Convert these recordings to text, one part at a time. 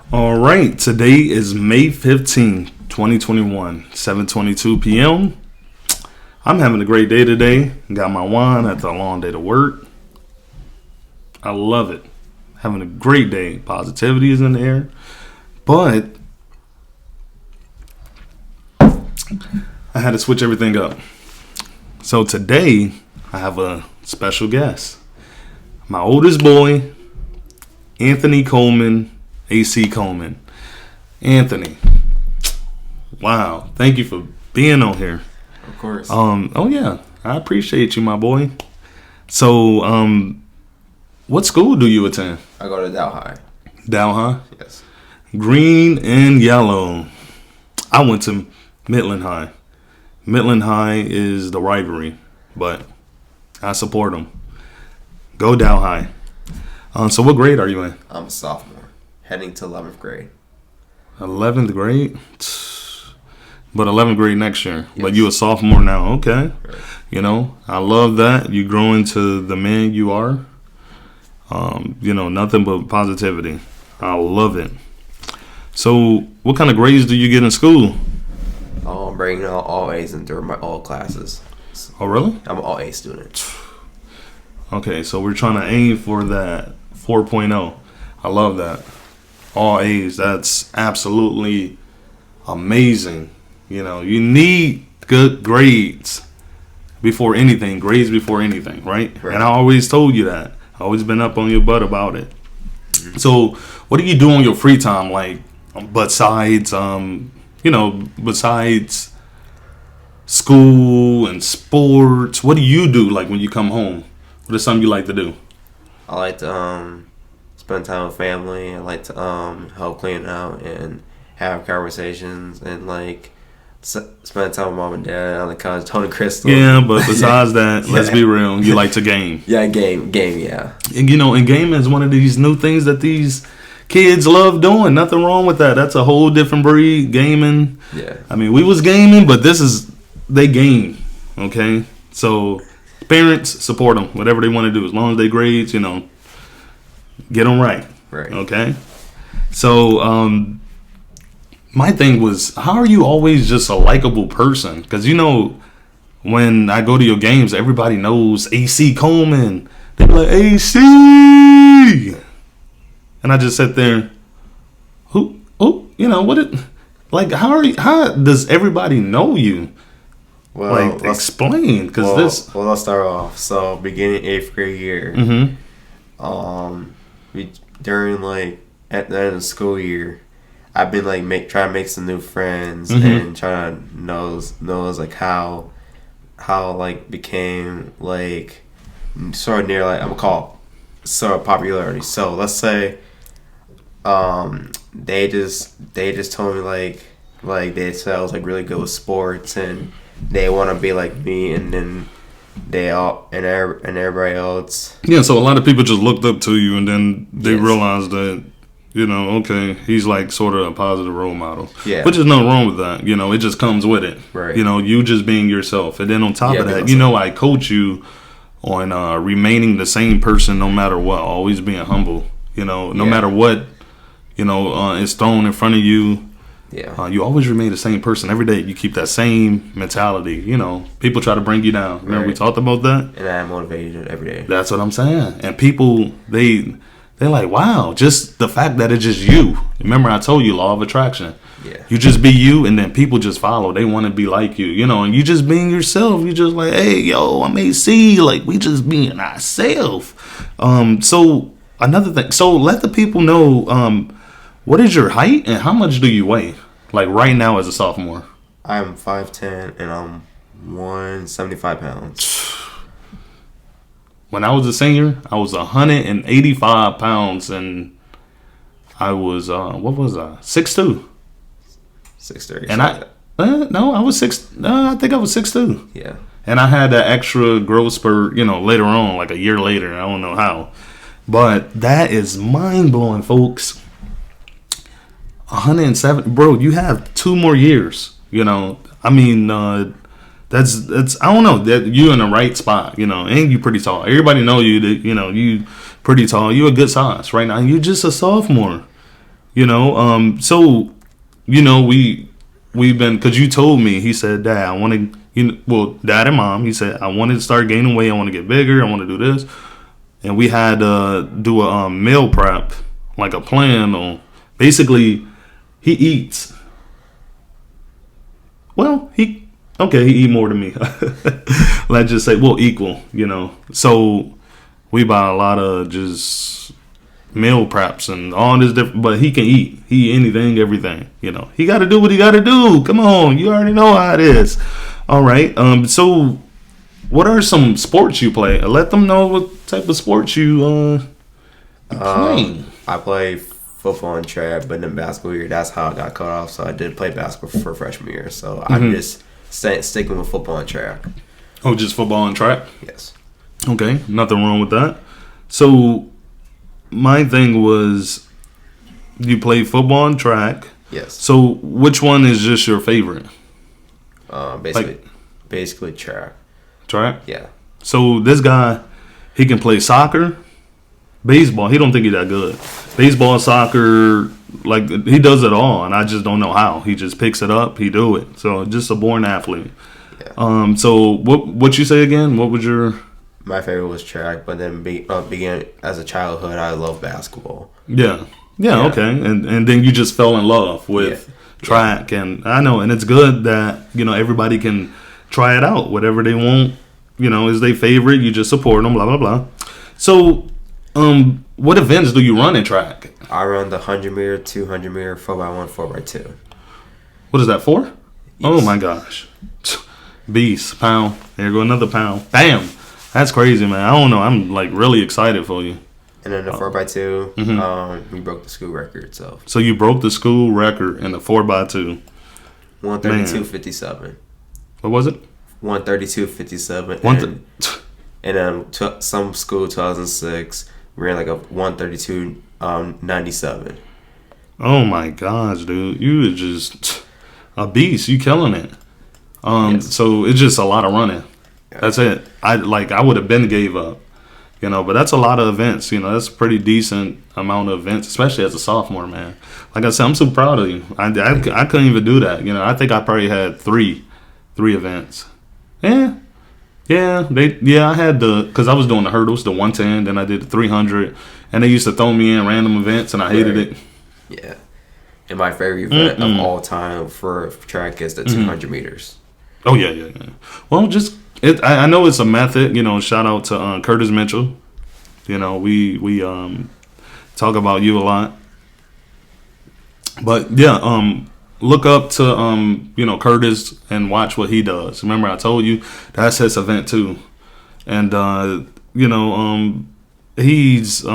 All right, today is May 15th, 2021, 7:22 p.m. I'm having a great day today. Got my wine after a long day to work. I love it. Having a great day. Positivity is in the air. But I had to switch everything up. So today, I have a special guest. My oldest boy, Anthony Coleman, AC Coleman. Anthony, wow, thank you for being on here. Of course. Oh yeah, I appreciate you, my boy. So, what school do you attend? I go to Dow High. Dow High? Yes. Green and yellow. I went to Midland High. Midland High is the rivalry, but I support them. Go Dow High. So what grade are you in? I'm a sophomore, heading to 11th grade. 11th grade? But 11th grade next year. Yes. But you a sophomore now. Okay. Right. You know, I love that. You grow into the man you are. Nothing but positivity. I love it. So what kind of grades do you get in school? I'm bringing out all A's in during all classes. Oh, really? I'm an all A student. Okay, so we're trying to aim for that 4.0. I love that. All A's. That's absolutely amazing. You know, you need good grades before anything. Grades before anything, right? And I always told you that. I always been up on your butt about it. Mm-hmm. So, what do you do on your free time? Like, besides school and sports, what do you do? Like when you come home, what is something you like to do? I like to spend time with family. I like to help clean out and have conversations and spend time with mom and dad on the couch, Tony Crystal. Yeah, but besides that, let's be real. You like to game. Yeah, game, yeah. And and gaming is one of these new things that these kids love doing. Nothing wrong with that. That's a whole different breed, gaming. Yeah. I mean, we was gaming, but they game, okay? So parents, support them. Whatever they want to do. As long as they grades, get them right. Right. Okay? So, my thing was, how are you always just a likable person? Because, when I go to your games, everybody knows AC Coleman. They be like, AC! And I just sit there, how does everybody know you? Well, explain, because Well, let's start off. So, beginning 8th grade year, during at the end of the school year, I've been trying to make some new friends and trying to knows how became sort of near I'm gonna call sort of popularity. So let's say they just told me they said I was really good with sports and they want to be like me, and then they all and everybody else. Yeah, so a lot of people just looked up to you, and then they realized that okay, he's sort of a positive role model. Yeah, which is nothing wrong with that. It just comes with it. Right. You just being yourself, and then on top of that, I coach you on remaining the same person no matter what, always being humble. No matter what is thrown in front of you. Yeah. You always remain the same person every day. You keep that same mentality. People try to bring you down. Remember we talked about that? And I am motivated every day. That's what I'm saying. And people, they're like, wow, just the fact that it's just you. Remember I told you, law of attraction. Yeah. You just be you, and then people just follow. They want to be like you, and you just being yourself. You just like, hey, yo, I'm AC. We just being ourselves. So another thing. So let the people know, what is your height and how much do you weigh? Right now as a sophomore. I'm 5'10" and I'm 175 pounds. When I was a senior, I was 185 pounds and I was, 6'2". 6'3". And I was I think I was 6'2". Yeah. And I had that extra growth spurt, later on, a year later. I don't know how. But that is mind-blowing, folks. 107, bro. You have 2 more years. I mean, that's I don't know, that you in the right spot. And you pretty tall. Everybody know you. That you pretty tall. You a good size right now. You just a sophomore. So we've been, because you told me, he said, Dad, I want to, Dad and Mom, he said, I want to start gaining weight, I want to get bigger, I want to do this. And we had to do a meal prep, like a plan on, basically, he eats. Well, he eat more than me. Let's just say, well, equal, So we buy a lot of just meal preps and all this different, but he can eat. He eat anything, everything, He got to do what he got to do. Come on, you already know how it is. All right. So what are some sports you play? Let them know what type of sports you play. I play football and track, but in basketball year, that's how I got cut off. So I did play basketball for freshman year. So I'm just sticking with football and track. Oh, just football and track? Yes. Okay, nothing wrong with that. So my thing was, you play football and track. Yes. So which one is just your favorite? Basically track. Track? Yeah. So this guy, he can play soccer, baseball. He don't think he's that good. Baseball, soccer, like he does it all, and I just don't know how. He just picks it up, he do it. So just a born athlete. Yeah. So what you say again? What was your? My favorite was track, but then began as a childhood, I love basketball. Yeah. Okay, and then you just fell in love with track, and I know, and it's good that everybody can try it out. Whatever they want, is their favorite. You just support them. Blah blah blah. So, what events do you run in track? I run the 100-meter, 200-meter, 4x1, 4x2. What is that for? Yes. Oh my gosh, beast pound. There go another pound. Bam. That's crazy, man. I don't know. I'm like really excited for you. And then the 4x2, we broke the school record. So you broke the school record in the 4x2. 132.57. What was it? 132.57. And then some school 2006 ran like a 132.97. Oh my gosh, dude! You are just a beast. You killing it. Yes. So it's just a lot of running. Yeah. That's it. I would have been gave up. But that's a lot of events. That's a pretty decent amount of events, especially as a sophomore, man. Like I said, I'm so proud of you. I couldn't even do that. I think I probably had three events. I had because I was doing the hurdles, the 110, then I did the 300, and they used to throw me in random events, and I hated it. Yeah. And my favorite event of all time for track is the 200 meters. Oh, yeah. Well, I know it's a method, shout out to Curtis Mitchell. We talk about you a lot. But look up to Curtis and watch what he does. Remember I told you that's his event too. And he's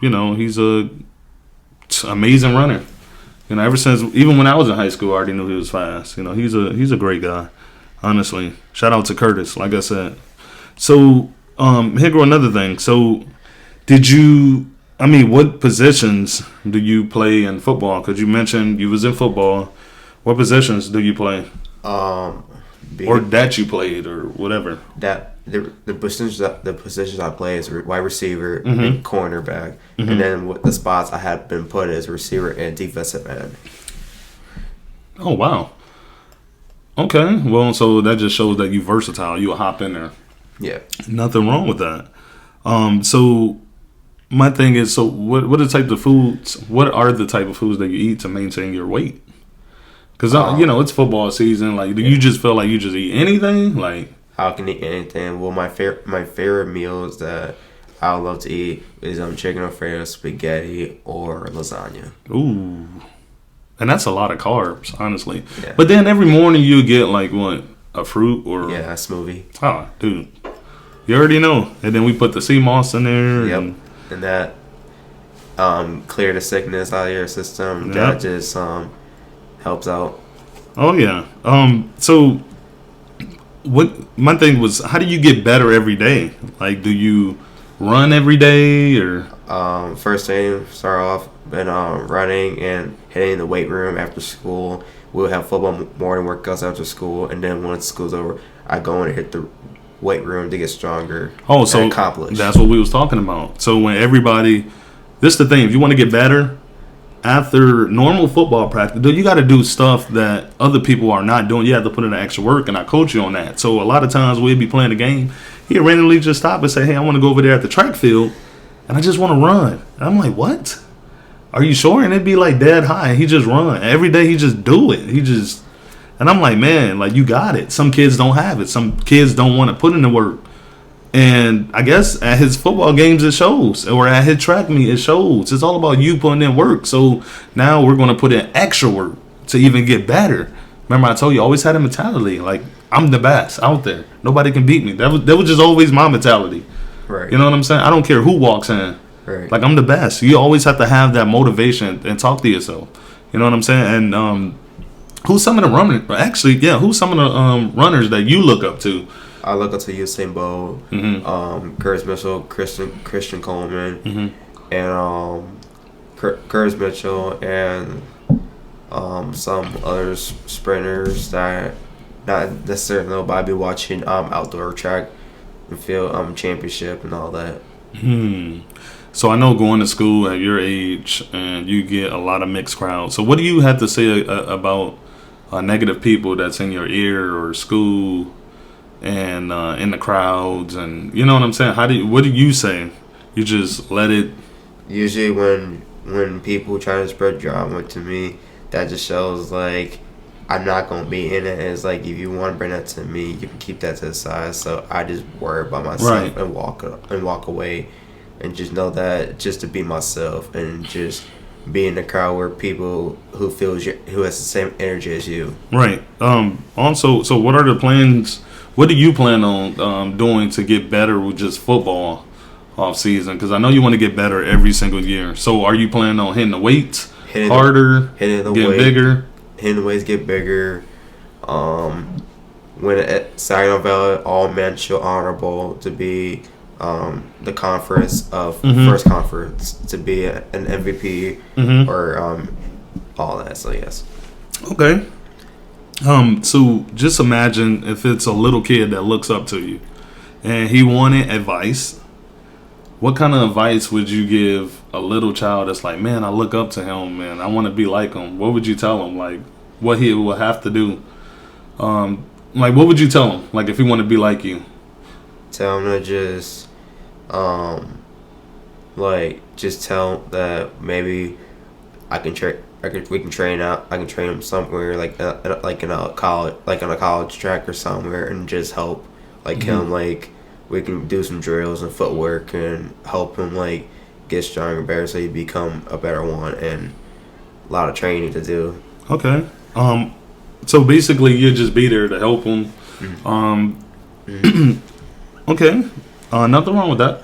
he's a amazing runner. Ever since, even when I was in high school, I already knew he was fast. He's a great guy. Honestly, shout out to Curtis, like I said. So, here go another thing. So, what positions do you play in football? Because you mentioned you was in football. What positions do you play? Or that you played, or whatever. That the positions I play is wide receiver, and cornerback, and then with the spots I have been put as receiver and defensive end. Oh wow. Okay, well, so that just shows that you're versatile. You'll hop in there. Yeah. Nothing wrong with that. So my thing is, what are the type of foods? What are the type of foods that you eat to maintain your weight? Because it's football season. Like, do you just feel like you just eat anything? Like, I can eat anything. Well, my favorite meals that I love to eat is chicken Alfredo, spaghetti, or lasagna. Ooh. And that's a lot of carbs, honestly. Yeah. But then every morning you get what? A fruit or a smoothie. Oh, dude. You already know. And then we put the sea moss in there. Yep. And that clear the sickness out of your system. Yep. That just helps out. Oh yeah. So my thing was, how do you get better every day? Like, do you run every day or? First thing, start off been running and hitting the weight room after school. We'll have football morning workouts after school, and then once school's over, I go in and hit the weight room to get stronger. Oh, so accomplish. That's what we was talking about. So when everybody, this is the thing. If you want to get better, after normal football practice, you got to do stuff that other people are not doing. You have to put in the extra work, and I coach you on that. So a lot of times we'd be playing a game. He'd randomly just stop and say, hey, I want to go over there at the track field, and I just want to run. And I'm like, what? Are you sure? And it'd be like dead high. He just run. Every day he just do it. And I'm like, man, like, you got it. Some kids don't have it. Some kids don't want to put in the work. And I guess at his football games it shows, or at his track meet it shows. It's all about you putting in work. So now we're going to put in extra work to even get better. Remember, I told you, I always had a mentality like I'm the best out there. Nobody can beat me. That was just always my mentality. Right. You know what I'm saying? I don't care who walks in. Right. Like, I'm the best. You always have to have that motivation and talk to yourself. You know what I'm saying? And who's some of the runners? Actually, yeah, who's some of the runners that you look up to? I look up to Usain Bolt, Curtis Mitchell, Christian Coleman, and Curtis Mitchell, and some other sprinters that not necessarily know, but I be watching outdoor track and field championship and all that. So I know going to school at your age, and you get a lot of mixed crowds. So what do you have to say about negative people that's in your ear or school? And in the crowds, and you know what I'm saying? What do you say? You just let it. Usually, when people try to spread drama to me, that just shows like I'm not gonna be in it. It's like, if you want to bring that to me, you can keep that to the side. So I just worry about myself and walk away, and just know that just to be myself and just be in the crowd where people who has the same energy as you. Right. Also, so what are the plans? What do you plan on doing to get better with just football off season? Because I know you want to get better every single year. So are you planning on hitting the weights harder, hitting the weight, bigger? Hitting the weights, get bigger. Win at Saginaw Valley All-Man Show Honorable to be the conference of first conference to be an MVP or all that. So yes. Okay. So just imagine if it's a little kid that looks up to you and he wanted advice. What kind of advice would you give a little child that's like, man, I look up to him, man, I want to be like him? What would you tell him? Like, what he will have to do? Like, what would you tell him? Like, if he wanted to be like you? Tell him to just, just tell him that maybe we can train out. I can train him somewhere, like in a college, like on a college track or somewhere, and just help him. Like, we can do some drills and footwork and help him like get stronger, better, so he become a better one. And a lot of training to do. Okay. So basically, you just be there to help him. Okay. Nothing wrong with that.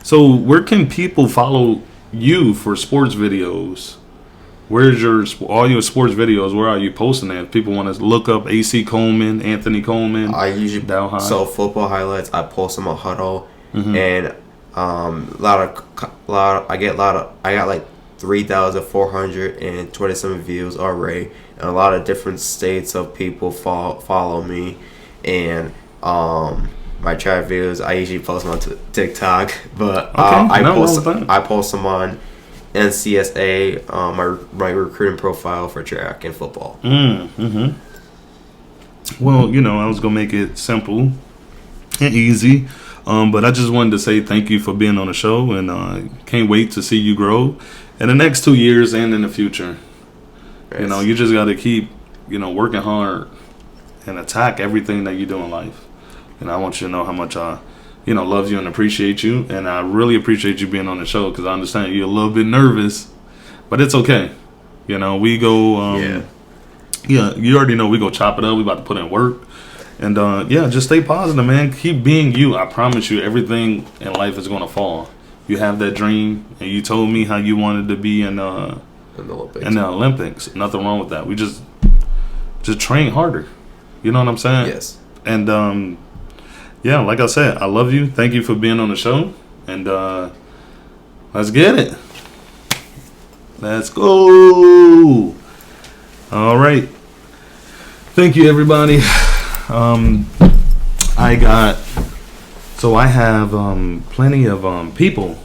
So where can people follow you for sports videos? Where's all your sports videos? Where are you posting that? If people want to look up AC Coleman, Anthony Coleman. I usually football highlights. I post them on Huddle, and I got like 3,427 views already, and a lot of different states of people follow me, and my track videos I usually post them on TikTok, but I post them on NCSA, my recruiting profile for track and football. Well, I was gonna make it simple and easy, but I just wanted to say thank you for being on the show, and can't wait to see you grow in the next 2 years and in the future. Yes. You just got to keep, working hard and attack everything that you do in life. And I want you to know how much I love you and appreciate you. And I really appreciate you being on the show, because I understand you're a little bit nervous, but it's okay. We go, you already know we go chop it up. We about to put in work. And, just stay positive, man. Keep being you. I promise you, everything in life is going to fall. You have that dream, and you told me how you wanted to be in the Olympics. Nothing wrong with that. We just train harder. You know what I'm saying? Yes. And, like I said, I love you. Thank you for being on the show. And let's get it. Let's go. All right. Thank you, everybody. I have plenty of people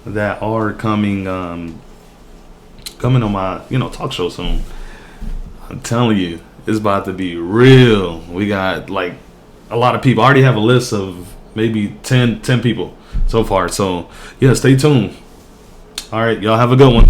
that are coming coming on my talk show soon. I'm telling you, it's about to be real. We got like a lot of people. I already have a list of maybe 10 people so far. So yeah, stay tuned. All right, y'all have a good one.